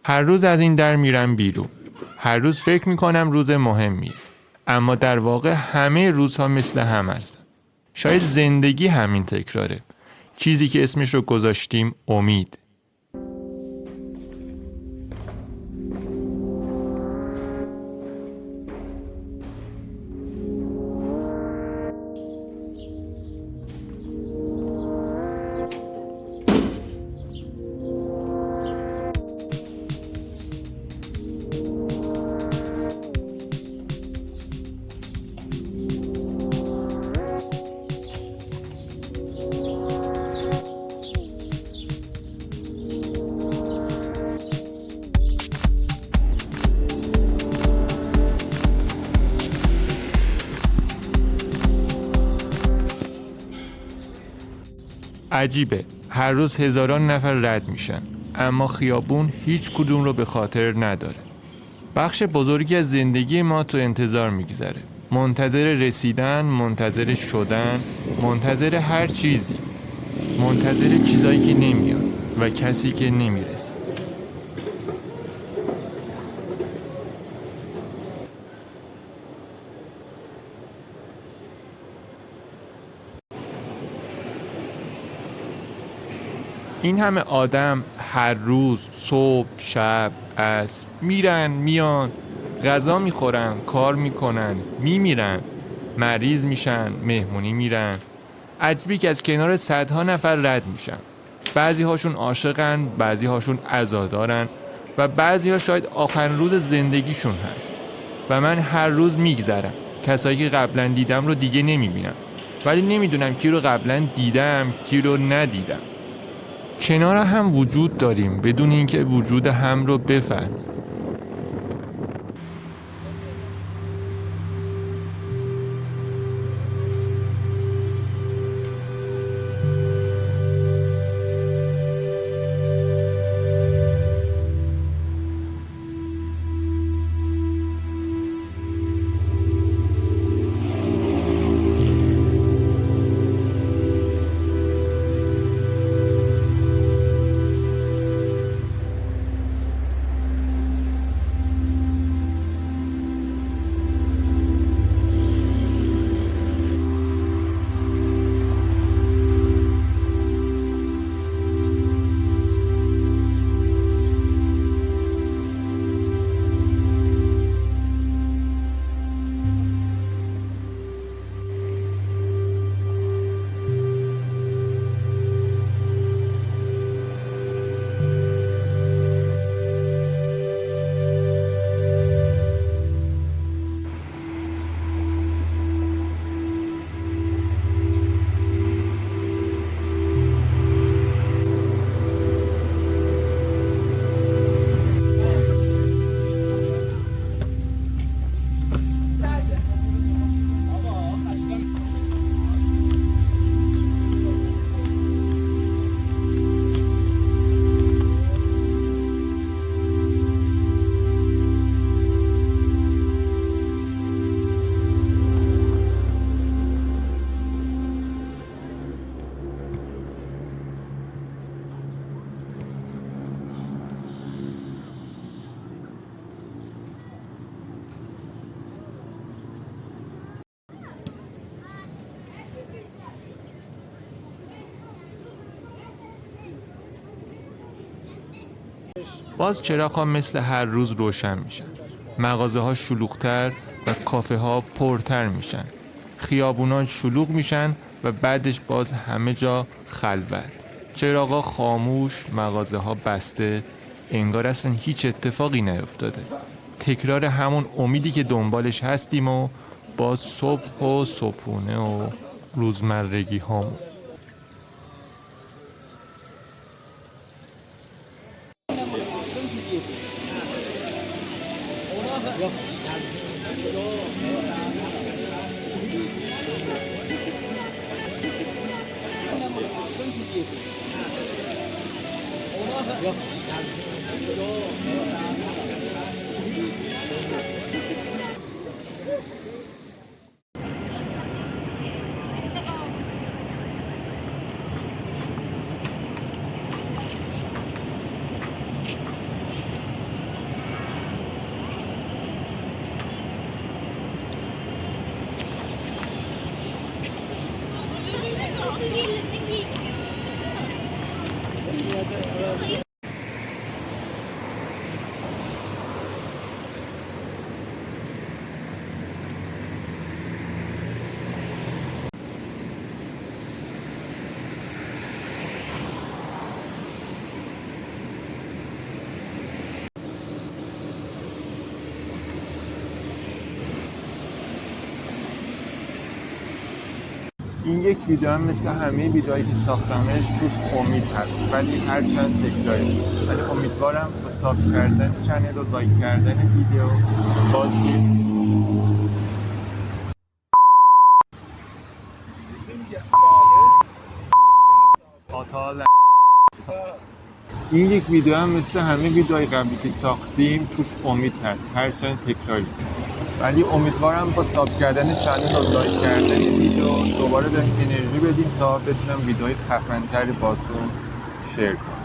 هر روز از این در میرم بیرون. هر روز فکر میکنم روز مهمی. اما در واقع همه روزها مثل هم هستن. شاید زندگی همین تکراره. چیزی که اسمش رو گذاشتیم امید. عجیبه، هر روز هزاران نفر رد میشن، اما خیابون هیچ کدوم رو به خاطر نداره. بخش بزرگی از زندگی ما تو انتظار میگذره. منتظر رسیدن، منتظر شدن، منتظر هر چیزی. منتظر چیزایی که نمیاد و کسی که نمیرسه. این همه آدم هر روز صبح، شب، عصر میرن میان، غذا میخورن، کار میکنن، میمیرن، مریض میشن، مهمونی میرن. عجیبی که از کنار صدها نفر رد میشن. بعضی هاشون عاشقن، بعضی هاشون عزادارن و بعضی ها شاید آخرین روز زندگیشون هست. و من هر روز میگذرم. کسایی که قبلا دیدم رو دیگه نمیبینم، ولی نمیدونم کی رو قبلا دیدم، کی رو ندیدم. کنار هم وجود داریم بدون اینکه وجود هم رو بفهمیم. باز چراغ‌ها مثل هر روز روشن میشن. مغازه‌ها شلوغ‌تر و کافه‌ها پرتر میشن. خیابونا شلوغ میشن و بعدش باز همه جا خلوت. چراغ‌ها خاموش، مغازه‌ها بسته، انگار اصلا هیچ اتفاقی نیفتاده. تکرار همون امیدی که دنبالش هستیم و باز صبح و صبحونه و روزمرگی هامون. این یک ویدیو هم مثل همه ویدیوهایی که ساختمش توش امید هست، ولی هر چند تکراری. ولی امیدوارم با ساب کردن چنل و لایک کردن ویدیو بازگیر این یک ویدیو هم مثل همه ویدیوهای قبلی که ساختیم توش امید هست، هرچند تکراری. ولی امیدوارم با ساب کردن چنل و لایک کردن ویدیو دوباره بهم انرژی بدیم تا بتونم ویدیوهای خفن‌تری باتون شیر کنم.